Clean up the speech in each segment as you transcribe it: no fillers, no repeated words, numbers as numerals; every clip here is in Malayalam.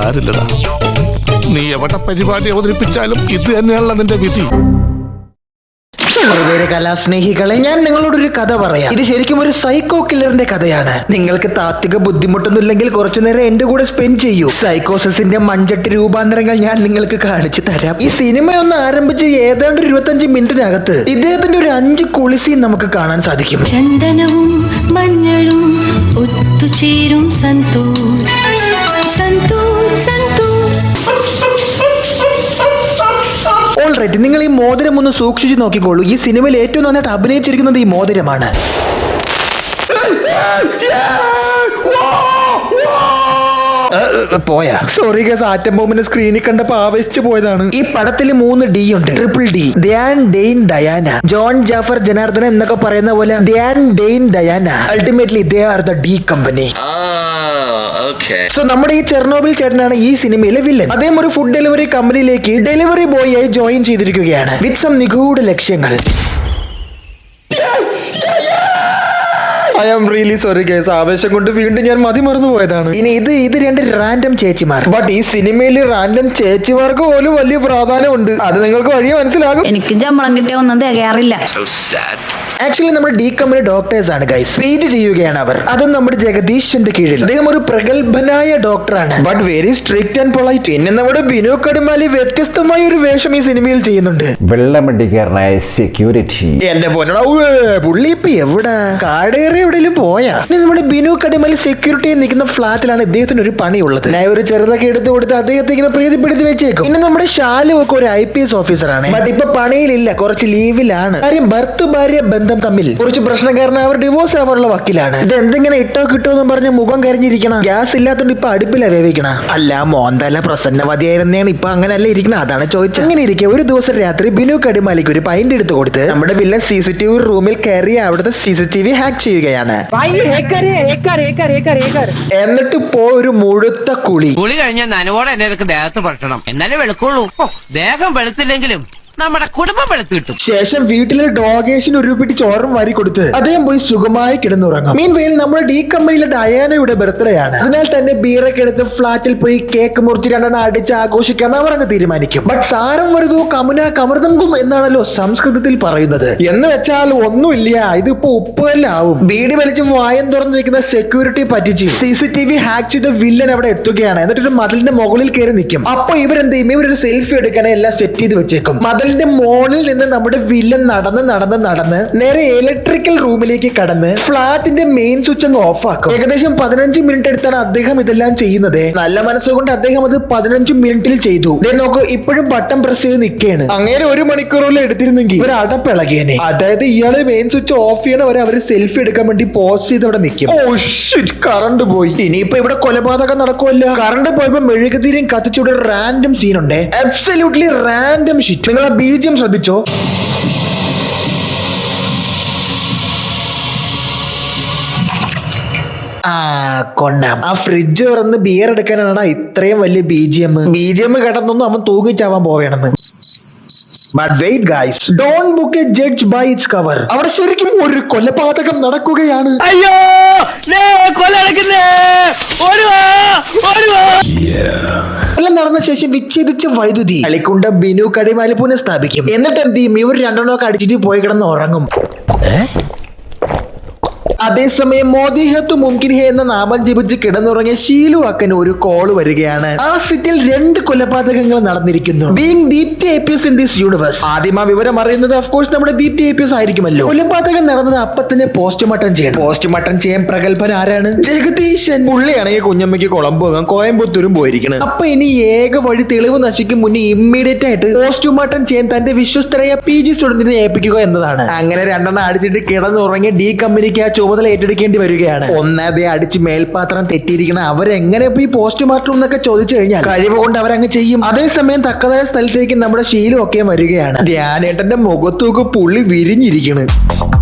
തകരാറില്ലടാ. നീ എവിടെ പരിപാടി അവതരിപ്പിച്ചാലും ഇത് തന്നെയാണല്ലോ നിന്റെ വിധി. കലാസ്നേഹികളെ, ഞാൻ നിങ്ങളോടൊരു കഥ പറയാം. ഇത് ശരിക്കും ഒരു സൈക്കോ കില്ലറിന്റെ കഥയാണ്. നിങ്ങൾക്ക് താത്വിക ബുദ്ധിമുട്ടൊന്നുമില്ലെങ്കിൽ കുറച്ചു നേരം എന്റെ കൂടെ സ്പെൻഡ് ചെയ്യൂ. സൈക്കോസിന്റെ മൺചട്ടി രൂപാന്തരങ്ങൾ ഞാൻ നിങ്ങൾക്ക് കാണിച്ചു തരാം. ഈ സിനിമ ഒന്ന് ആരംഭിച്ച് ഏതാണ്ട് 25 മിനിറ്റിനകത്ത് ഇദ്ദേഹത്തിന്റെ ഒരു 5 കുളിസീൻ നമുക്ക് കാണാൻ സാധിക്കും. ചന്ദനവും മഞ്ഞളും ഒത്തുചേരും സന്തൂർ സന്തൂർ സന്തൂർ. ഓൾറൈറ്റ്, നിങ്ങൾ ഈ മോതിരം ഒന്ന് സൂക്ഷിച്ചു നോക്കിക്കോളൂ. ഈ സിനിമയിൽ ഏറ്റവും നന്നായിട്ട് അഭിനയിച്ചിരിക്കുന്നത് ഈ മോതിരമാണ്. പോയാ സോറി ഗസ്, ആറ്റം ബോംബിന്റെ സ്ക്രീനിൽ കണ്ടപ്പോ ആവേശിച്ചു പോയതാണ്. ഈ പടത്തിൽ 3 D ഉണ്ട്. Triple D, Dhyan, Dane, Diana. John Jaffer Janardhanan എന്നൊക്കെ പറയുന്ന പോലെ Dhyan, Dane, Diana. Ultimately they are the D company. So നമ്മുടെ ഈ ചെർണോബിൽ ചേട്ടനാണ് ഈ സിനിമയിലെ വില്ലൻ. അദ്ദേഹം ഒരു ഫുഡ് ഡെലിവറി കമ്പനിയിലേക്ക് ഡെലിവറി ബോയ് ആയി ജോയിൻ ചെയ്തിരിക്കുകയാണ് വിത്ത് സം നിഗൂഢ ലക്ഷ്യങ്ങൾ. I am really sorry guys, ആവേശം കൊണ്ട് വീണ്ടും ഞാൻ മറന്നു പോയതാണ്. ഇനി ഇത് 2 റാൻഡം ചേച്ചിമാർ. ബട്ട് ഈ സിനിമയിൽ റാൻഡം ചേച്ചിമാർക്ക് പോലും വലിയ പ്രാധാന്യമുണ്ട്. അത് നിങ്ങൾക്ക് വഴിയെ മനസ്സിലാകും. എനിക്ക് ശമ്പളം കിട്ടിയ ഒന്നും തികയാറില്ല. ആക്ച്വലി നമ്മുടെ ഡി കമ്പനി ഡോക്ടേഴ്സ് ആണ് ഗൈസ്. പീജ് ചെയ്യുകയാണ് അവർ, അതും നമ്മുടെ ജഗദീഷിന്റെ കീഴിൽ. അദ്ദേഹം ഒരു പ്രഗത്ഭനായ ഡോക്ടറാണ്, but very strict and polite. പിന്നെ നമ്മുടെ ബിനു കടിമാലി വ്യത്യസ്തമായ ഒരു വേഷം ഈ സിനിമയിൽ ചെയ്യുന്നുണ്ട്. വെള്ളമടിക്കാരനായ സെക്യൂരിറ്റി. എന്റെ പൊന്നടാ, പുള്ളി ഇപ്പൊ എവിടെ കാടേറി എവിടെയും പോയാ? നമ്മുടെ ബിനു കടിമാലി സെക്യൂരിറ്റി നിൽക്കുന്ന ഫ്ലാറ്റിലാണ് ഇദ്ദേഹത്തിന് ഒരു പണിയുള്ളത്. ഞാൻ ഒരു ചെറുതൊക്കെ എടുത്തു കൊടുത്ത് അദ്ദേഹത്തെ ഇങ്ങനെ പ്രീതിപ്പെടുത്തി വെച്ചേക്കും. പിന്നെ നമ്മുടെ ഷാലു ഒക്കെ ഒരു IPS ഓഫീസറാണ്, ബട്ട് ഇപ്പൊ പണിയിലില്ല, കുറച്ച് ലീവിലാണ്. കാര്യം ഭർത്തു ഭാര്യ ബന്ധം തമ്മിൽ കുറച്ച് പ്രശ്നം കാരണം അവർ ഡിവോഴ്സ് ആവാനുള്ള വക്കീലാണ്. ഇത് എന്തെങ്കിലും ഇട്ടോ കിട്ടോ എന്ന് പറഞ്ഞ മുഖം കരിഞ്ഞിരിക്കണം. ഗ്യാസ് ഇല്ലാത്തോണ്ട് ഇപ്പൊ അടുപ്പില വേവിക്കണം. അല്ല, മോന്തല പ്രസന്നവതിയായിരുന്നാണ്, ഇപ്പൊ അങ്ങനെയല്ല ഇരിക്കണം. അതാണ് ചോദിച്ചത്. അങ്ങനെ ഇരിക്കെ ഒരു ദിവസം രാത്രി ബിനു കടിമാലിക്ക് ഒരു പൈന്റ് എടുത്ത് കൊടുത്ത് നമ്മുടെ വില്ലൻ CCTV റൂമിൽ കയറി അവിടുത്തെ CCTV ഹാക്ക് ചെയ്യുകയാണ്. എന്നിട്ട് ഒരു മുഴുത്ത കുളി കഴിഞ്ഞാൽ നനവോടെ എന്നെ ദേഹത്ത് പറ്റണം, എന്നാലേ വെളുക്കുള്ളൂ. ദേഹം വെളുത്തില്ലെങ്കിലും നമ്മുടെ കുടുംബം വെളുത്ത് കിട്ടും. ശേഷം വീട്ടിലെ ഡോഗേഷിന് ഒരു പിടി ചോറും വാരി കൊടുത്ത് അദ്ദേഹം പോയി സുഖമായി കിടന്നുറങ്ങും. മീൻവെയിൽ നമ്മുടെ ഡി കമ്പനിയിലെ ഡയാനയുടെ ബർത്ത്ഡേ ആണ്. അതിനാൽ തന്നെ ബീറൊക്കെ എടുത്ത് ഫ്ലാറ്റിൽ പോയി കേക്ക് മുറിച്ച് 2 അടിച്ച് ആഘോഷിക്കാൻ അവർ അങ്ങ് തീരുമാനിക്കും. ബട്ട് സാരം വരുതു കമുന കമർദമ്പും എന്നാണല്ലോ സംസ്കൃതത്തിൽ പറയുന്നത്. എന്ന് വെച്ചാൽ ഒന്നുമില്ല, ഇതിപ്പോ ഉപ്പുകല്ലാവും. ബീഡി വലിച്ച് വായം തുറന്നിരിക്കുന്ന സെക്യൂരിറ്റി പറ്റിച്ച് CCTV ഹാക്ക് ചെയ്ത വില്ലൻ അവിടെ എത്തുകയാണ്. എന്നിട്ടൊരു മതിലിന്റെ മുകളിൽ കയറി നിൽക്കും. അപ്പൊ ഇവരെന്ത് ചെയ്യും? ഇവരൊരു സെൽഫി എടുക്കാനെ എല്ലാം സെറ്റ് ചെയ്ത് വെച്ചേക്കും. മതിലിന്റെ മോളിൽ നിന്ന് നമ്മുടെ വില്ലൻ നടന്ന് നേരെ ഇലക്ട്രിക്കൽ റൂമിലേക്ക് കടന്ന് ഫ്ലാറ്റിന്റെ മെയിൻ സ്വിച്ച് അങ്ങ് ഓഫ് ആക്കും. ഏകദേശം 15 മിനിറ്റ് എടുത്താണ് അദ്ദേഹം ഇതെല്ലാം ചെയ്യുന്നത്. നല്ല മനസ്സുകൊണ്ട് അദ്ദേഹം അത് 15 മിനിറ്റിൽ ചെയ്തു. നോക്കൂ, ഇപ്പോഴും ബട്ടൺ പ്രസ് ചെയ്ത് നിൽക്കുകയാണ്. അങ്ങനെ 1 മണിക്കൂറോളം എടുത്തിരുന്നെങ്കിൽ ഇവർ അടപ്പിളകിയേനെ. അതായത് ഇയാള് മെയിൻ സ്വിച്ച് ഓഫ് ചെയ്യണവരെ അവർ സെൽഫി എടുക്കാൻ വേണ്ടി പോസ് ചെയ്ത് അവിടെ നിൽക്കും. ഓ ഷിറ്റ്, കറണ്ട് പോയി. ഇനിയിപ്പോ ഇവിടെ കൊലപാതകം നടക്കുമല്ലോ. കറണ്ട് പോയപ്പോ മെഴുകുതിരിയും കത്തിച്ചൂടെ റാൻഡം സീനുണ്ട്. Absolutely random shit. നിങ്ങൾ BGM ശ്രദ്ധിച്ചോ? കൊണ്ടാം ആ ഫ്രിഡ്ജ് തുറന്ന് ബിയർ എടുക്കാനാണ് ഇത്രയും വലിയ BGM കേട്ടതൊന്നും അവൻ തൂങ്ങിച്ചാവാൻ പോവേണമെന്ന്. But wait guys, don't book a judge by its cover. അവിടെ ശരിക്കും ഒരു കൊലപാതകം നടക്കുകയാണ്. അയ്യോ, എല്ലാം നടന്ന ശേഷം വിച്ഛേദിച്ച വൈദ്യുതി കളിക്കുണ്ട ബിനു കടിമാലി പുനഃസ്ഥാപിക്കും. എന്നിട്ട് എന്ത് ചെയ്യും? ഇവർ 2 അടിച്ചിട്ട് പോയി കിടന്ന് ഉറങ്ങും. അതേസമയം മോദി ഹെ തു മുംകിൻ ഹെ എന്ന നാമം ജപിച്ച് കിടന്നുറങ്ങിയ ഷീലു അക്കന് ഒരു കോള് വരികയാണ്. ആ സിറ്റിൽ 2 കൊലപാതകങ്ങൾ നടന്നിരിക്കുന്നു. Being Deepthi APS in this universe. ആദ്യം ആ വിവരം അറിയുന്നത് ഓഫ്കോഴ്സ് നമ്മുടെ ദീപ്തി APS ആയിരിക്കുമല്ലോ. കൊലപാതകം നടന്നത് അപ്പൊ തന്നെ പോസ്റ്റ്മോർട്ടം ചെയ്യണം. പോസ്റ്റ്മോർട്ടം ചെയ്യാൻ പ്രഗത്ഭൻ ആരാണ്? ജഗദീശൻ. പുള്ളിയാണെങ്കിൽ കുഞ്ഞമ്മയ്ക്ക് കുളമ്പ് പോകാൻ കോയമ്പത്തൂരും പോയിരിക്കണം. അപ്പൊ ഇനി ഏക വഴി തെളിവ് നശിക്കും മുന്നേ ഇമ്മീഡിയറ്റ് ആയിട്ട് പോസ്റ്റ്മോർട്ടം ചെയ്യാൻ തന്റെ വിശ്വസ്തരായ PG സ്റ്റുഡന്റിനെ ഏൽപ്പിക്കുക എന്നതാണ്. അങ്ങനെ 2 അടിച്ചിട്ട് കിടന്നുറങ്ങിയ ഡി കമ്പനിക്ക് ആ ചുമതല ഏറ്റെടുക്കേണ്ടി വരികയാണ്. ഒന്നാതെ അടിച്ച് മേൽപാത്രം തെറ്റിയിരിക്കണം. അവരെങ്ങനെ ഈ പോസ്റ്റ്മോർട്ടം എന്നൊക്കെ ചോദിച്ചു കഴിഞ്ഞാൽ കഴിവ് കൊണ്ട് അവരങ്ങ് ചെയ്യും. അതേസമയം തക്കതായ സ്ഥലത്തേക്ക് നമ്മുടെ ശീലം ഒക്കെ വരികയാണ്. ധ്യാനേട്ടന്റെ മുഖത്തൊക്കെ പുള്ളി വിരിഞ്ഞിരിക്കണ്.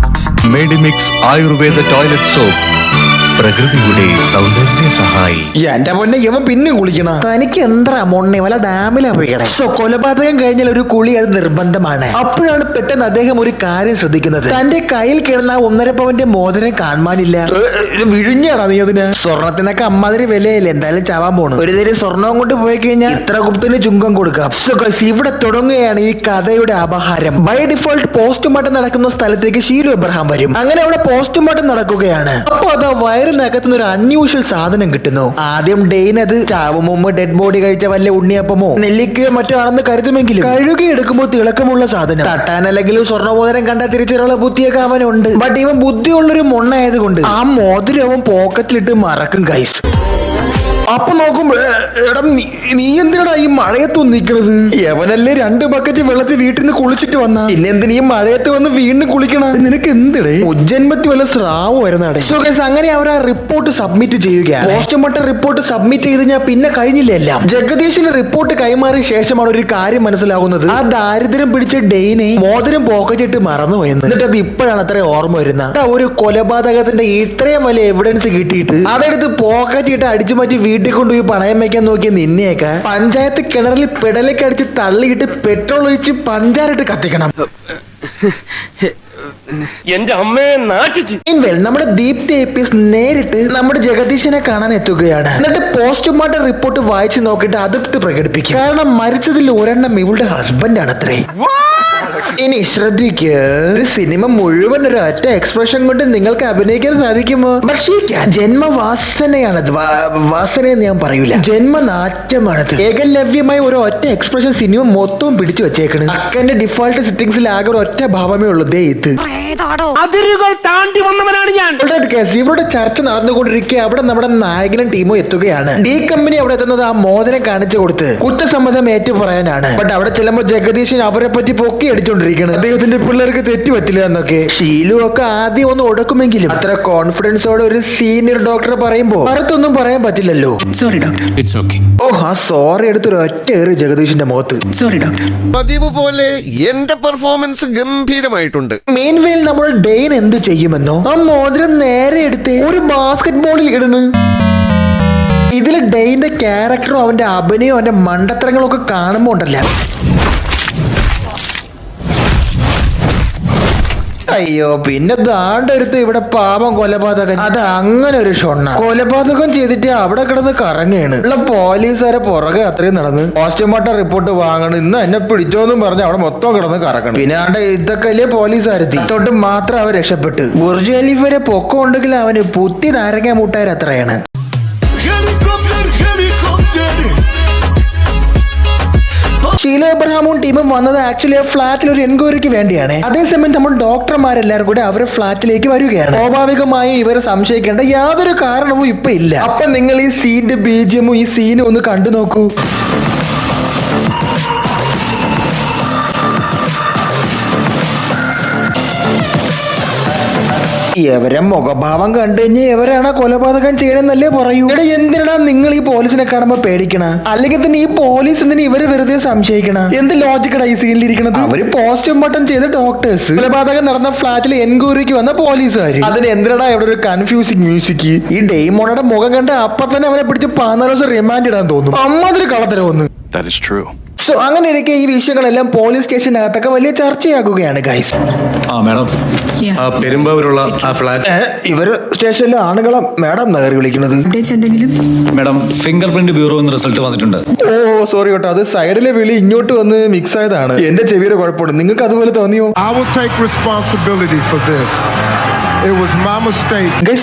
Medimix Ayurveda toilet soap. പ്രകൃതിയുടെ സൗന്ദര്യ സഹായി. എന്റെ പൊന്നെ ഇവൻ പിന്നെ കുളിക്കണ. തനിക്ക് എന്താ മൊണ്ണെ വല്ല ഡാമിലാ പോയിക്കണേ. സോ കൊലപാതകം കഴിഞ്ഞാൽ ഒരു കുളി അത് നിർബന്ധമാണ്. അപ്പോഴാണ് പെട്ടെന്ന് അദ്ദേഹം ഒരു കാര്യം ശ്രദ്ധിക്കുന്നത്. തന്റെ കയ്യിൽ കിടന്ന 1.5 പവന്റെ മോതിരം കാണാനില്ല. വിഴിഞ്ഞാണോ നീ അതിന്? സ്വർണത്തിനൊക്കെ അമ്മാതിരി വിലയല്ലേ, എന്തായാലും ചാവാൻ പോണു. ഒരു തരം സ്വർണം കൊണ്ട് പോയി കഴിഞ്ഞാൽ ഇത്ര ഗുപ്തന് ചുങ്കം കൊടുക്കാം. So guys, ഇവിടെ തുടങ്ങുകയാണ് ഈ കഥയുടെ അപഹാരം. ബൈ ഡിഫോൾട്ട് പോസ്റ്റ്മോർട്ടം നടക്കുന്ന സ്ഥലത്തേക്ക് ഷീലു എബ്രഹാം വരും. അങ്ങനെ അവിടെ പോസ്റ്റ്മോർട്ടം നടക്കുകയാണ്. അപ്പൊ അതാ വയറിനകത്തുനിന്ന് ഒരു അൺയൂഷ്വൽ സാധനം കിട്ടുന്നു. ആദ്യം ഡെയിൻ അത് ചാവും മുമ്പ് ഡെഡ് ബോഡി കഴിച്ച വല്ല ഉണ്ണിയപ്പമോ നെല്ലിക്കയോ മറ്റോ ആണെന്ന് കരുതുമെങ്കിലും കഴുകി എടുക്കുമ്പോൾ തിളക്കമുള്ള സാധനം. തട്ടാൻ അല്ലെങ്കിൽ സ്വർണ്ണമോതിരം കണ്ടാൽ തിരിച്ചുള്ള ബുദ്ധിയൊക്കെ അവനുണ്ട്. ബട്ട് ഇവൻ ബുദ്ധിയുള്ളൊരു മൊണ്ണായതുകൊണ്ട് ആ മോതിരവും പോക്കറ്റിലിട്ട് മറക്കും ഗൈസ്. അപ്പൊ നോക്കുമ്പോ എടാ നീ എന്തിനാടാ ഈ മഴയത്ത് നിക്കണത്? യവനല്ലേ 2 ബക്കറ്റ് വെള്ളത്തിൽ വീട്ടിൽ നിന്ന് കുളിച്ചിട്ട് വന്ന, പിന്നെ എന്തിനാ ഈ മഴയത്ത് വന്ന് വീണ്ടും കുളിക്കണ? നിനക്ക് എന്തിടേ ഉജ്ജന്മത്തി വല്ല സ്രാവ് വരുന്നടേ. സോ ഗൈസ്, അങ്ങനെ അവർ ആ റിപ്പോർട്ട് സബ്മിറ്റ് ചെയ്യുകയാണ്. പോസ്റ്റ്മോർട്ടം റിപ്പോർട്ട് സബ്മിറ്റ് ചെയ്ത് ഞാൻ പിന്നെ കഴിഞ്ഞില്ല എല്ലാം. ജഗദീഷിന് റിപ്പോർട്ട് കൈമാറിയ ശേഷമാണ് ഒരു കാര്യം മനസ്സിലാകുന്നത്. ആ ദാരിദ്ര്യം പിടിച്ച ഡെയിനെ മോതിരം പോക്കറ്റിട്ട് മറന്നുപോയെന്ന്. എന്നിട്ട് അത് ഇപ്പോഴാണ് അത്ര ഓർമ്മ വരുന്നത്. ഒരു കൊലപാതകത്തിന്റെ ഇത്രയും വലിയ എവിഡൻസ് കിട്ടിയിട്ട് അതെടുത്ത് പോക്കറ്റിട്ട് അടിച്ചു മാറ്റി വീട്ടിൽ കൊണ്ടുപോയി പണയം വെക്കാൻ നോക്കിയ നിന്നെയൊക്കെ പഞ്ചായത്ത് കിണറിൽ പെടലേക്ക് അടിച്ച് തള്ളിയിട്ട് പെട്രോൾ ഒഴിച്ച് പഞ്ചാരിട്ട് കത്തിക്കണം. എന്റെ അമ്മയെ നാട്ടിച്ച്. നമ്മുടെ ദീപ്തി APS നേരിട്ട് നമ്മുടെ ജഗദീശനെ കാണാൻ എത്തുകയാണ്. എന്നിട്ട് പോസ്റ്റ്മോർട്ടം റിപ്പോർട്ട് വായിച്ചു നോക്കിയിട്ട് അതൃപ്തി പ്രകടിപ്പിക്കും. കാരണം മരിച്ചതിൽ ഒരെണ്ണം ഇവളുടെ ഹസ്ബൻഡ് ആണ് അത്രേ. ഇനി ശ്രദ്ധിക്കുക, ഒരു സിനിമ മുഴുവൻ ഒരു ഒറ്റ എക്സ്പ്രഷൻ കൊണ്ട് നിങ്ങൾക്ക് അഭിനയിക്കാൻ സാധിക്കുമോ? പക്ഷേ ജന്മവാസനയാണത്. വാസനയെന്ന് ഞാൻ പറയൂല, ജന്മനാറ്റമാണത്. ഏകലവ്യമായ ഒരു ഒറ്റ എക്സ്പ്രഷൻ സിനിമ മൊത്തവും പിടിച്ചു വെച്ചേക്കണ്. അക്കന്റെ ഡിഫോൾട്ട് സെറ്റിംഗ്സിൽ ആകെ ഒരു ഒറ്റ ഭാവമേ ഉള്ളൂ, ദേ ഇത്. അതിരുകൾ താണ്ടി വന്നവനാണ് ഞാൻ. ഇവരുടെ ചർച്ച നടന്നുകൊണ്ടിരിക്കുക അവിടെ നമ്മുടെ നായകനും ടീമും എത്തുകയാണ്. ഡി കമ്പനി അവിടെ എത്തുന്നത് ആ മോതിരം കാണിച്ചു കൊടുത്ത് കുറ്റസമ്മതം ഏറ്റു പറയാനാണ്. ബട്ട് അവിടെ ചെല്ലുമ്പോൾ ജഗദീശൻ അവരെ പറ്റി പൊക്കി അടിച്ചോണ്ടിരിക്കണം. അദ്ദേഹത്തിന്റെ പിള്ളേർക്ക് തെറ്റു പറ്റില്ല എന്നൊക്കെ. ഷീലു ഒക്കെ ആദ്യം ഒന്ന് ഒടുക്കുമെങ്കിലും അത്ര കോൺഫിഡൻസോടെ ഒരു സീനിയർ ഡോക്ടർ പറയുമ്പോ മറത്തൊന്നും പറയാൻ പറ്റില്ലല്ലോ. Sorry doctor. It's okay. ആ സോറി എടുത്തൊരു ഒറ്റ ഏറി ജഗദീഷിന്റെ മുഖത്ത്. Sorry doctor. പതിവ് പോലെ എന്റെ പെർഫോമൻസ് ഗംഭീരമായിട്ടുണ്ട്. മെയിൻവേയിൽ നമ്മൾ ഡെയിൻ എന്ത് ചെയ്യുമെന്നോ ആ മോതിരം നേരെ എടുത്ത് ഒരു ബാസ്കറ്റ് ബോളിൽ ഇടുന്നു. ഇതില് ഡെയിന്റെ ക്യാരക്ടറും അവന്റെ അഭിനയവും അവന്റെ മണ്ടത്തരങ്ങളും ഒക്കെ കാണുമ്പോ ഉണ്ടല്ല, അയ്യോ. പിന്നെ ദാണ്ടെടുത്ത് ഇവിടെ പാപം കൊലപാതകൻ. അത് അങ്ങനെ ഒരു ഷൊണ്ണ കൊലപാതകം ചെയ്തിട്ട് അവിടെ കിടന്ന് കറങ്ങയാണ്. ഉള്ള പോലീസുകാരെ പുറകെ അത്രയും നടന്ന് പോസ്റ്റ്മോർട്ടം റിപ്പോർട്ട് വാങ്ങണം, ഇന്ന് എന്നെ പിടിച്ചോന്നും പറഞ്ഞ് അവിടെ മൊത്തം കിടന്ന് കറക്കണം. പിന്നെ ആണ്ട് ഇതൊക്കെ അല്ലേ പോലീസുകാരെത്തി തൊട്ട് മാത്രം അവൻ രക്ഷപ്പെട്ട്. ബുർജ് ഖലീഫയുടെ പൊക്കം ഉണ്ടെങ്കിൽ അവന് പുത്തി നാരങ്ങ മുട്ടാർ അത്രയാണ്. ഷീല എബ്രഹാമും ടീമും വന്നത് ആക്ച്വലി ഫ്ലാറ്റിൽ ഒരു എൻക്വയറിക്ക് വേണ്ടിയാണ്. അതേസമയം നമ്മൾ ഡോക്ടർമാരെല്ലാവരും കൂടെ അവരുടെ ഫ്ലാറ്റിലേക്ക് വരികയാണ്. സ്വാഭാവികമായും ഇവരെ സംശയിക്കേണ്ട യാതൊരു കാരണവും ഇപ്പൊ ഇല്ല. അപ്പൊ നിങ്ങൾ ഈ സീന്റെ ബീജിയമും ഈ സീനും ഒന്ന് കണ്ടു നോക്കൂ. എവരെ മുഖഭാവം കണ്ടു കഴിഞ്ഞാൽ എവരാണ് കൊലപാതകം ചെയ്യണമെന്നല്ലേ പറയൂ. ഇവിടെ എന്തിനാ നിങ്ങൾ ഈ പോലീസിനെ കാണുമ്പോ പേടിക്കണ? അല്ലെങ്കിൽ തന്നെ ഈ പോലീസ് എന്തിനാ ഇവര് വെറുതെ സംശയിക്കണ? എന്ത് ലോജിക്കടാ ഈ സീനിൽ ഇരിക്കണത്? അവര് പോസ്റ്റ്മോർട്ടം ചെയ്ത ഡോക്ടേഴ്സ്, കൊലപാതകം നടന്ന ഫ്ലാറ്റിൽ എൻക്വയറിക്ക് വന്ന പോലീസുകാര്. അതിന് എന്തിനാ ഇവിടെ ഒരു കൺഫ്യൂസിങ് മ്യൂസിക്? ഈ ഡെയ്മോണയുടെ മുഖം കണ്ട് അപ്പൊ തന്നെ അവനെ പിടിച്ച് 14 ദിവസം റിമാൻഡ് ഇടാൻ തോന്നും. അമ്മാതിരി കളത്തരവൊന്ന്. സോ അങ്ങനെ ഇരിക്കെ ഈ വിഷയങ്ങളെല്ലാം പോലീസ് സ്റ്റേഷനകത്തൊക്കെ വലിയ ചർച്ചയാകുകയാണ് ഗൈസ്. പെരുമ്പാവൂരുള്ള ആ ഫ്ലാറ്റ് ഇവര് സ്റ്റേഷനിലെ ആണുങ്ങളെ മാഡം നഗറി വിളിക്കുന്നത്. Madam finger print bureau result വന്നിട്ടുണ്ട്. ഓ സോറി കേട്ടോ, അത് സൈഡിലെ വിളി ഇങ്ങോട്ട് വന്ന് മിക്സ് ആയതാണ്. എന്റെ ചെവിയുടെ കുഴപ്പമുണ്ട്, നിങ്ങൾക്ക് അതുപോലെ തോന്നിയോ?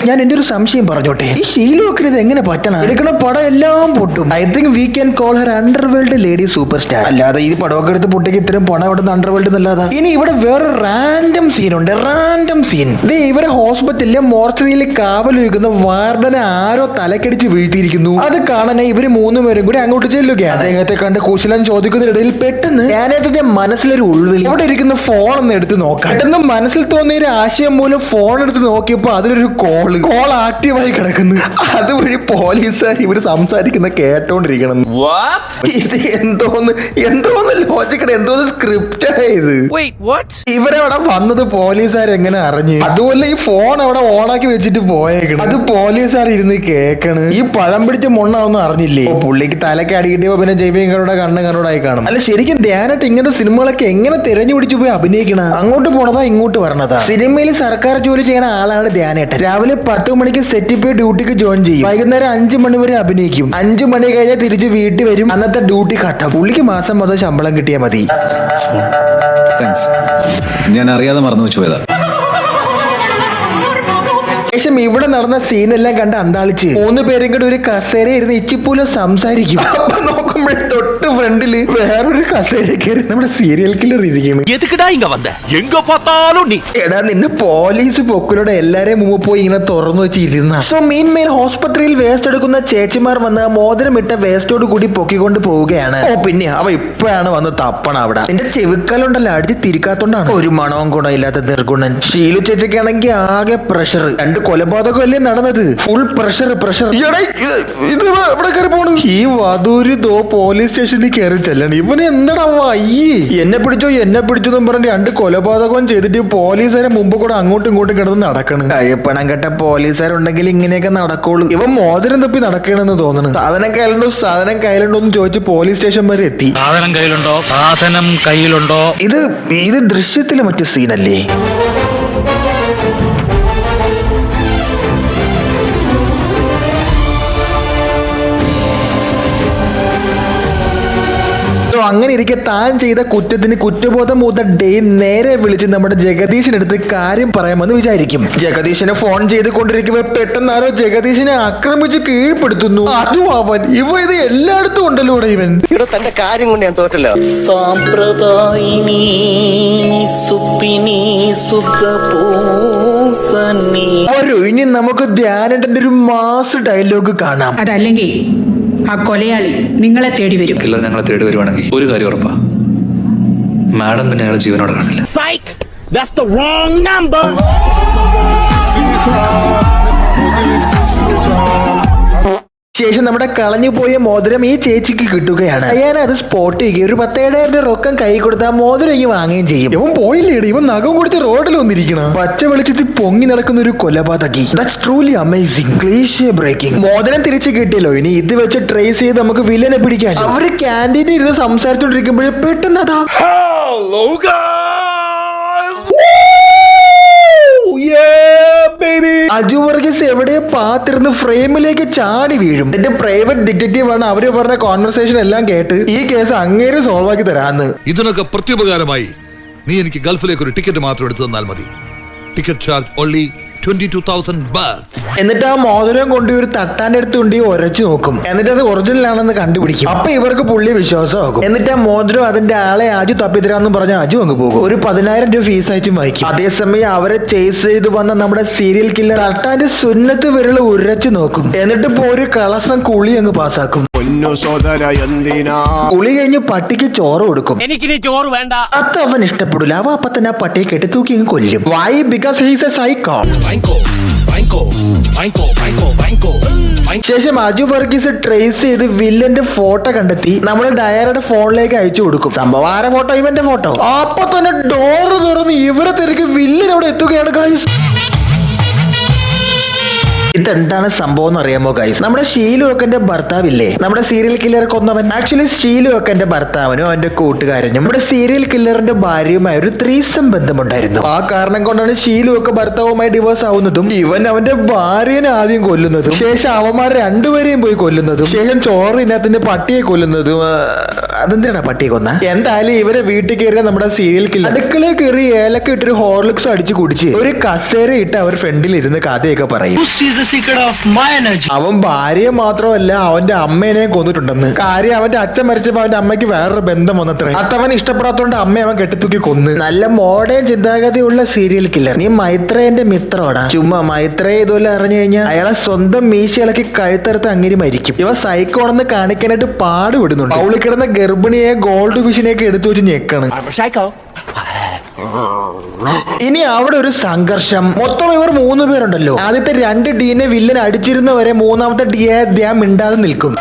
ഞാൻ എന്റെ ഒരു സംശയം പറഞ്ഞോട്ടെ, ഈ ഷീലുവൊക്കെ ഇത് എങ്ങനെ പറ്റണം? എടുക്കണ പടം എല്ലാം പൊട്ടും. I think we can call Har underworld lady super star. അല്ലാതെ ഈ പടമൊക്കെ എടുത്ത് പൊട്ടിക്ക് ഇത്രയും പണം ഇവിടുന്ന് അണ്ടർവേൾഡ് എന്നല്ലാതെ. ഇനി ഇവിടെ വേറെ റാൻഡം സീൻ ഉണ്ട്. റാൻഡം സീൻ ഇവരെ ഹോസ്പിറ്റലിലെ മോർച്ചറിയിൽ കാവൽ വയ്ക്കുന്ന വാർഡനെ ആരോ തലക്കടിച്ച് വീഴ്ത്തിയിരിക്കുന്നു. അത് കാണാനായി ഇവര് 3 പേരും കൂടി അങ്ങോട്ട് ചെല്ലുകയാണ്. അദ്ദേഹത്തെ കണ്ട് കുശലൻ ചോദിക്കുന്നതിനിടയിൽ പെട്ടെന്ന് ഞാനായിട്ട് മനസ്സിലൊരു ഉൾവിളി. അവിടെ ഇരിക്കുന്ന ഫോൺ ഒന്ന് എടുത്ത് നോക്കാം. പെട്ടെന്ന് മനസ്സിൽ തോന്നിയ ഒരു ആശയം മൂലം ഫോൺ എടുത്ത് നോക്കിയപ്പോ അതിലൊരു കോൾ ആക്റ്റീവായി കിടക്കുന്നു. അതുവഴി പോലീസുകാർ ഇവര് സംസാരിക്കുന്ന കേട്ടോണ്ടിരിക്കണം. ഇത് എന്തോന്ന് ലോജിക്കട, എന്തോന്ന് സ്ക്രിപ്റ്റ് ഇത്. ഇവരവിടെ വന്നത് പോലീസുകാർ എങ്ങനെ അറിഞ്ഞ്? അതുപോലെ ഈ ഫോൺ അവിടെ ഓണാക്കി വെച്ചിട്ട് പോയേക്കണം. അത് പോലീസുകാർ ഇരുന്ന് കേക്കണ്. ഈ പഴം പിടിച്ച മൊണ്ണാവൊന്നും അറിഞ്ഞില്ലേ? പുള്ളിക്ക് തലക്ക് അടി കിട്ടിയപ്പോ പിന്നെ ജൈവികരുടെ കണ്ണുകണ്ണോടായി കാണും. അല്ല ശരിക്കും ധ്യാനായിട്ട് ഇങ്ങനത്തെ സിനിമകളൊക്കെ എങ്ങനെ തിരഞ്ഞു പിടിച്ചു പോയി അഭിനയിക്കണ? അങ്ങോട്ട് പോണതാ ഇങ്ങോട്ട് വരണതാ. സിനിമയിൽ സർക്കാർ ജോലി ചെയ്യണ ആളാണ് ധ്യാനേട്ടൻ. രാവിലെ 10 മണിക്ക് സെറ്റിൽ പോയി ഡ്യൂട്ടിക്ക് ജോയിൻ ചെയ്യും. വൈകുന്നേരം 5 മണി വരെ അഭിനയിക്കും. 5 മണി കഴിഞ്ഞാൽ തിരിച്ച് വീട്ടിൽ വരും. അന്നത്തെ ഡ്യൂട്ടി കഥ. പുള്ളിക്ക് മാസം മൊത്തം ശമ്പളം കിട്ടിയാൽ മതി. താങ്ക്സ്, ഞാൻ അറിയാതെ മറന്നു വെച്ചു പോയതാ. ശേഷം ഇവിടെ നടന്ന സീനെല്ലാം കണ്ട് അന്താളിച്ച് 3 പേരും കൂടെ ഒരു കസേര ഇരുന്ന് ഇച്ചിപ്പൂല സംസാരിക്കും. അപ്പൊ നോക്കുമ്പോഴേ തൊട്ട് ഫ്രണ്ടില് വേറൊരു കസേര കയറി നമ്മുടെ സീരിയൽ കില്ലർ ഇരിക്കുന്നു. എടാ നിന്നെ പോലീസ് പൊക്കിലൂടെ എല്ലാരെയും മുമ്പ് പോയി ഇങ്ങനെ തുറന്നു വെച്ച് ഇരുന്ന. സോ മീൻമേൽ ഹോസ്പിറ്റലിൽ വേസ്റ്റ് എടുക്കുന്ന ചേച്ചിമാർ വന്ന് മോതിരമിട്ട വേസ്റ്റോട് കൂടി പൊക്കിക്കൊണ്ട് പോവുകയാണ്. ഓ പിന്നെ അവ ഇപ്പോഴാണ് വന്ന് തപ്പണം അവിടെ. നിന്റെ ചെവിക്കാലുണ്ടല്ലോ അടിച്ച് തിരിക്കാത്തോണ്ടാണ്. ഒരു മണവും ഗുണമില്ലാത്ത നിർഗുണൻ. ഷീലു ചേച്ചിക്കാണെങ്കിൽ ആകെ പ്രഷർ. 2 കൊലപാതകമല്ലേ നടന്നത്. Full pressure. ഇത് എവിടെ കയറി പോണു? ഈ വധൂര് പോലീസ് സ്റ്റേഷനിൽ കയറി ചെല്ലണം. ഇവന് എന്താടാ അയ്യേ എന്നെ പിടിച്ചോ എന്നും പറഞ്ഞ് 2 കൊലപാതകവും ചെയ്തിട്ട് പോലീസുകാരെ മുമ്പ് കൂടെ അങ്ങോട്ടും ഇങ്ങോട്ടും കിടന്ന് നടക്കണം. കഴിപ്പണം കെട്ട പോലീസുകാരുണ്ടെങ്കിൽ ഇങ്ങനെയൊക്കെ നടക്കുള്ളൂ. ഇവൻ മോതിരം തപ്പി നടക്കണെന്ന് തോന്നുന്നു. സാധനം കയ്യിലുണ്ടോ എന്ന് ചോദിച്ച് പോലീസ് സ്റ്റേഷൻ വരെ എത്തി. സാധനം കയ്യിലുണ്ടോ? ഇത് ദൃശ്യത്തിലെ മറ്റു സീനല്ലേ? അങ്ങനെ ഇരിക്കെ താൻ ചെയ്ത കുറ്റത്തിന് കുറ്റബോധം മൂത്ത ഡേ നേരെ വിളിച്ച് നമ്മുടെ ജഗദീശിനടുത്ത് കാര്യം പറയാമെന്ന് വിചാരിക്കും. ജഗദീശനെ ഫോൺ ചെയ്തുകൊണ്ടിരിക്കുമ്പോ പെട്ടെന്ന് ആരോ ജഗദീശനെ ആക്രമിച്ച് കീഴ്പ്പെടുത്തുന്നു. അതും അവൻ. ഇത് എല്ലായിടത്തും ഉണ്ടല്ലോ ഇവൻ. തന്റെ കാര്യം കൊണ്ട് ഞാൻ തോറ്റല്ലോ. ഇനി നമുക്ക് ധ്യാനേട്ടന്റെ ഒരു മാസ് ഡയലോഗ് കാണാം. അതല്ലെങ്കിൽ ആ കൊലയാളി നിങ്ങളെ തേടി വരും. കില്ലർ ഞങ്ങളെ തേടി വരുവാണെങ്കിൽ ഒരു കാര്യം ഉറപ്പാ, മാഡം പിന്നെ അയാളെ ജീവനോടെ കാണില്ല. ശേഷം നമ്മുടെ കളഞ്ഞു പോയ മോതിരം ഈ ചേച്ചിക്ക് കിട്ടുകയാണ്. അയാൾ അത് സ്പോട്ട് ചെയ്യുകയും ഒരു 10,000 റൊക്കം കൈ കൊടുത്താൽ മോതിരം വാങ്ങുകയും ചെയ്യും. ഇവൻ പോയില്ലേടി, ഇവൻ നഖം കൊടുത്ത് റോഡിൽ വന്നിരിക്കണം. പച്ച വെളിച്ചത്തിൽ പൊങ്ങി നടക്കുന്ന ഒരു കൊലപാതകി. That's truly amazing. Cliche breaking. മോതിരം തിരിച്ച് കിട്ടിയല്ലോ. ഇനി ഇത് വെച്ച് ട്രേസ് ചെയ്ത് നമുക്ക് വില്ലനെ പിടിക്കാം. അവര് ക്യാൻറ്റീനിൽ ഇരുന്ന് സംസാരിച്ചോണ്ടിരിക്കുമ്പോഴേ പെട്ടെന്ന് അതാ അജു വർഗീസ് എവിടെ പാത്തിരുന്ന് ഫ്രെയിമിലേക്ക് ചാടി വീഴും. എന്റെ പ്രൈവറ്റ് ഡിറ്റക്റ്റീവ് ആണ്. അവര് പറഞ്ഞ കോൺവെർസേഷൻ എല്ലാം കേട്ട് ഈ കേസ് അങ്ങേരെ സോൾവ് ആക്കി തരാന്ന്. ഇതിനൊക്കെ പ്രത്യുപകാരമായി നീ എനിക്ക് ഗൾഫിലേക്ക് ഒരു ടിക്കറ്റ് മാത്രം എടുത്തു തന്നാൽ മതി. Ticket charge only 22,000 baht. എന്നിട്ട് ആ മോതിരം കൊണ്ട് ഒരു തട്ടാന്റെ അടുത്തുണ്ടി ഉരച്ചു നോക്കും. എന്നിട്ട് അത് ഒറിജിനൽ ആണെന്ന് കണ്ടുപിടിക്കും. അപ്പൊ ഇവർക്ക് പുള്ളി വിശ്വാസമാകും. എന്നിട്ട് ആ മോതിരം അതിന്റെ ആളെ അജു തപ്പിത്തരാന്ന് പറഞ്ഞ അജു അങ്ങ് പോകും. ഒരു 10,000 രൂപ ഫീസായിട്ട് വായിക്കും. അതേസമയം അവരെ ചേസ് ചെയ്ത് വന്ന നമ്മുടെ സീരിയൽ കില്ലർ തട്ടാന്റെ സുന്നത്ത് വിരൽ ഉരച്ചു നോക്കും. എന്നിട്ട് ഇപ്പൊ ഒരു കളസം കുളി അങ്ങ് പാസ്സാക്കും. കുളി കഴിഞ്ഞ് പട്ടിക്ക് ചോറ് കൊടുക്കും. എനിക്കിനി ചോറ് വേണ്ട. അത് അവൻ ഇഷ്ടപ്പെടില്ല. അവ അപ്പൊ തന്നെ ആ പട്ടിയെ കെട്ടി തൂക്കി അങ്ങ് കൊല്ലും. Why? Because he's a psycho. ശേഷം അജു വർഗീസ് ട്രേസ് ചെയ്ത് വില്ലന്റെ ഫോട്ടോ കണ്ടെത്തി നമ്മുടെ ഡയറയുടെ ഫോണിലേക്ക് അയച്ചു കൊടുക്കും. സംഭവം ആരെ ഫോട്ടോ? ഇവന്റെ ഫോട്ടോ. അപ്പൊ തന്നെ ഡോറ് തുറന്ന് ഇവരെ തിരക്ക് വില്ലൻ അവിടെ എത്തുകയാണ് ഗൈസ്. ഇതെന്താണ് സംഭവം എന്ന് അറിയാമോ ഗൈസ്? നമ്മുടെ ഷീലുവക്കന്റെ ഭർത്താവില്ലേ, നമ്മുടെ സീരിയൽ കില്ലർ കൊന്നവൻ. ആക്ച്വലി ഷീലുവക്കന്റെ ഭർത്താവിനും അവന്റെ കൂട്ടുകാരനും നമ്മുടെ സീരിയൽ കില്ലറിന്റെ ഭാര്യയുമായ ഒരു ത്രീസം ബന്ധമുണ്ടായിരുന്നു. ആ കാരണം കൊണ്ടാണ് ഷീലുവക്ക ഭർത്താവുമായി ഡിവോഴ്സ് ആവുന്നതും ഇവൻ അവന്റെ ഭാര്യനെ ആദ്യം കൊല്ലുന്നതും ശേഷം അവന്മാർ രണ്ടുപേരെയും പോയി കൊല്ലുന്നതും ശേഷം ചോറിനകത്തിന്റെ പട്ടിയെ കൊല്ലുന്നതും. അതെന്തിനാണ് പട്ടിയെ കൊന്ന? എന്തായാലും ഇവരെ വീട്ടിൽ കയറിയ നമ്മുടെ സീരിയൽ കില്ലർ അടുക്കളയിൽ കയറി ഏലക്ക ഇട്ടൊരു ഹോർലിക്സ് അടിച്ചു കുടിച്ച് ഒരു കസേര ഇട്ട് അവർ ഫ്രണ്ടിൽ ഇരുന്ന് കഥയൊക്കെ പറയും. അവൻ ഭാര്യയെ മാത്രമല്ല അവന്റെ അമ്മേനെ കൊന്നിട്ടുണ്ടെന്ന്. കാര്യം അവന്റെ അച്ഛൻ മരിച്ചപ്പോ അവന്റെ അമ്മയ്ക്ക് വേറൊരു ബന്ധം വന്നത്രേ. അതവൻ ഇഷ്ടപ്പെടാത്തോണ്ട് അമ്മ അവൻ കെട്ടിത്തൂക്കി കൊന്ന്. നല്ല മോഡേൺ ചിന്താഗതിയുള്ള സീരിയൽ കില്ലർ. നീ മൈത്രേന്റെ മിത്രോടാ. ചുമ്മാ മൈത്രയെ ഇതുപോലെ അറിഞ്ഞു കഴിഞ്ഞാൽ അയാളെ സ്വന്തം മീശ ഇളക്കി കഴുത്തറുത്ത് അങ്ങനെ മരിക്കും. ഇവ സൈക്കോണെന്ന് കാണിക്കാനായിട്ട് പാടുപെടുന്നുണ്ട്. അവളി കിടന്ന ഗർഭിണിയെ ഗോൾഡ് ഫിഷിനെയൊക്കെ എടുത്തു വെച്ച് ഞെക്കാണ്. ഇനി അവിടെ ഒരു സംഘർഷം. മൊത്തം ഇവർ 3 പേരുണ്ടല്ലോ. ആദ്യത്തെ 2 ഡീനെ വില്ലൻ അടിച്ചിരുന്നവരെ മൂന്നാമത്തെ ഡിയെ അദ്ദേഹം മിണ്ടാതെ നിൽക്കും.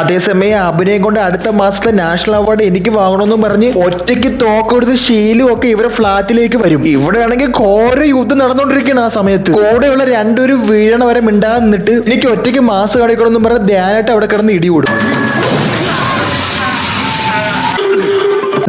അതേസമയം അഭിനയം കൊണ്ട് അടുത്ത മാസത്തെ നാഷണൽ അവാർഡ് എനിക്ക് വാങ്ങണമെന്നും പറഞ്ഞ് ഒറ്റയ്ക്ക് തോക്കെടുത്ത് ഷീലും ഒക്കെ ഇവരെ ഫ്ലാറ്റിലേക്ക് വരും. ഇവിടെ ആണെങ്കിൽ ഘോര യുദ്ധം നടന്നുകൊണ്ടിരിക്കുകയാണ്. ആ സമയത്ത് കൂടെയുള്ള 2 പേരും വീഴണ വരെ മിണ്ടാതെ നിന്നിട്ട് എനിക്ക് ഒറ്റയ്ക്ക് മാസ് കാണിക്കണമെന്നും പറഞ്ഞ് ധ്യാനായിട്ട് അവിടെ കിടന്ന് ഇടികൂടും.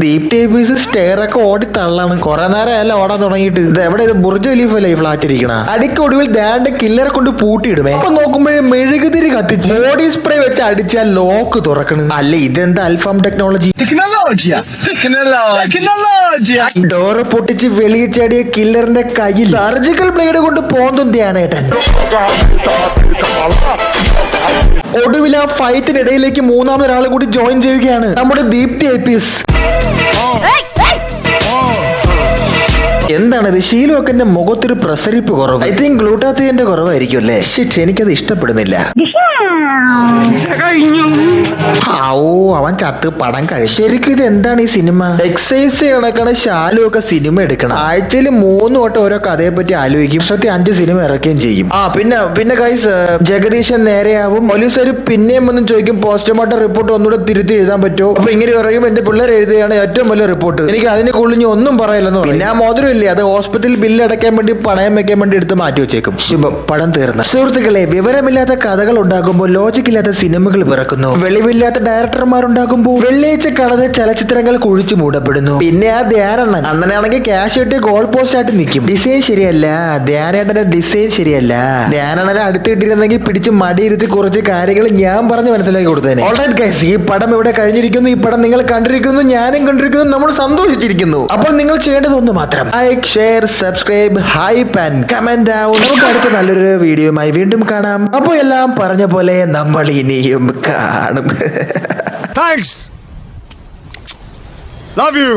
ദീപ്തി ഐപീസ് സ്റ്റെയർ ഒക്കെ ഓടി തള്ളാണ്. കുറെ നേരം അല്ല ഓടാൻ തുടങ്ങിയിട്ട്. ഇത് എവിടെ ഇത് ബുർജ് ഖലീഫല്ലേ ഈ ഫ്ലാറ്റ് ഇരിക്കണ. അടിക്കൊടുവിൽ ദേണ്ട കില്ലറെ കൊണ്ട് പൂട്ടിയിടുമേ. അപ്പൊ നോക്കുമ്പോഴേ മെഴുകുതിരി കത്തിച്ച് ബോഡി സ്പ്രേ വെച്ച് അടിച്ചാൽ ലോക്ക് തുറക്കണ്. അല്ല ഇതെന്താ അൽഫാം ടെക്നോളജി. ഡോറ് പൊട്ടിച്ച് വെളിയെ ചാടിയ കില്ലറിന്റെ കയ്യിൽ സർജിക്കൽ ബ്ലേഡ് കൊണ്ട് പോന്തും ധ്യാനേട്ടൻ. ഒടുവിൽ ആ ഫൈറ്റിനിടയിലേക്ക് 3ാമതൊരാൾ കൂടി ജോയിൻ ചെയ്യുകയാണ്, നമ്മുടെ ദീപ്തി ഐപീസ്. എന്താണിത്? ഷീലുവൊക്കെ മുഖത്തൊരു പ്രസരിപ്പ് കുറവ്. ഐ തിങ്ക് ഗ്ലൂട്ടാത്തിയന്റെ കുറവായിരിക്കും അല്ലേ? ഷിറ്റ്, എനിക്കത് ഇഷ്ടപ്പെടുന്നില്ല. അവൻ ചത്ത് പടം കഴിച്ചു. ശരിക്കും ഇത് എന്താണ് ഈ സിനിമ? എക്സൈസ് കണക്കാണ് ഷാലു ഒക്കെ സിനിമ എടുക്കണം. ആഴ്ചയിൽ 3 വട്ടം ഓരോ കഥയെ പറ്റി ആലോചിക്കും. 5 സിനിമ ഇറക്കുകയും ചെയ്യും. പിന്നെ ഗൈസ്, ജഗദീശൻ നേരെയാവും. പോലീസുകാർ പിന്നെയും ഒന്നും ചോദിക്കും, പോസ്റ്റ്മോർട്ടം റിപ്പോർട്ട് ഒന്നുകൂടെ തിരുത്തി എഴുതാൻ പറ്റുമോ? അപ്പൊ ഇങ്ങനെ പറയും, എന്റെ പിള്ളേർ എഴുതുകയാണ് ഏറ്റവും വലിയ റിപ്പോർട്ട്, എനിക്ക് അതിനെ കുളിഞ്ഞ് ഒന്നും പറയില്ലെന്ന്. പിന്നെ ആ മോതിരം ഇല്ലേ, അത് ഹോസ്പിറ്റൽ ബില്ല് അടയ്ക്കാൻ വേണ്ടി പണയം വെക്കാൻ വേണ്ടി എടുത്ത് മാറ്റി വെച്ചേക്കും. ശുഭം, പടം തീർന്നു. സുഹൃത്തുക്കളെ, വിവരമില്ലാത്ത കഥകൾ ഉണ്ടാകുമ്പോൾ ലോജിക്കില്ലാത്ത സിനിമകൾ പിറക്കുന്നു. വെളിവില്ലാത്ത ഡയറക്ടർമാരുണ്ടാകുമ്പോൾ വെള്ളിയാഴ്ച കളഞ്ഞ ചലച്ചിത്രങ്ങൾ കുഴിച്ചു മൂടപ്പെടുന്നു. പിന്നെ ആ ധ്യാനണ്ണൻ അണ്ണനാണെങ്കിൽ ക്യാഷ് കിട്ടി ഗോൾ പോസ്റ്റ് ആയിട്ട് നിൽക്കും. ഡിസൈൻ ശരിയല്ല, ധ്യാനേട്ടന്റെ ഡിസൈൻ ശരിയല്ല. ധ്യാനണ്ണനെ അടുത്തിട്ടിരുന്നെങ്കിൽ പിടിച്ച് മടിയിരുത്തി കുറച്ച് കാര്യങ്ങൾ ഞാൻ പറഞ്ഞ് മനസ്സിലാക്കി കൊടുത്തേനെ. ഓൾറൈറ്റ് ഗൈസ്, ഈ പടം ഇവിടെ കഴിഞ്ഞിരിക്കുന്നു. ഈ പടം നിങ്ങൾ കണ്ടിരിക്കുന്നു, ഞാനും കണ്ടിരിക്കുന്നു, നമ്മൾ സന്തോഷിച്ചിരിക്കുന്നു. അപ്പോൾ നിങ്ങൾ ചെയ്യേണ്ടതൊന്നും മാത്രം like, share, subscribe, hype and comment down. നമുക്ക് അടുത്ത നല്ലൊരു വീഡിയോയുമായി വീണ്ടും കാണാം. അപ്പോൾ എല്ലാം പറഞ്ഞ പോലെ നമ്മൾ ഇനിയും കാണും. Thanks. Love you.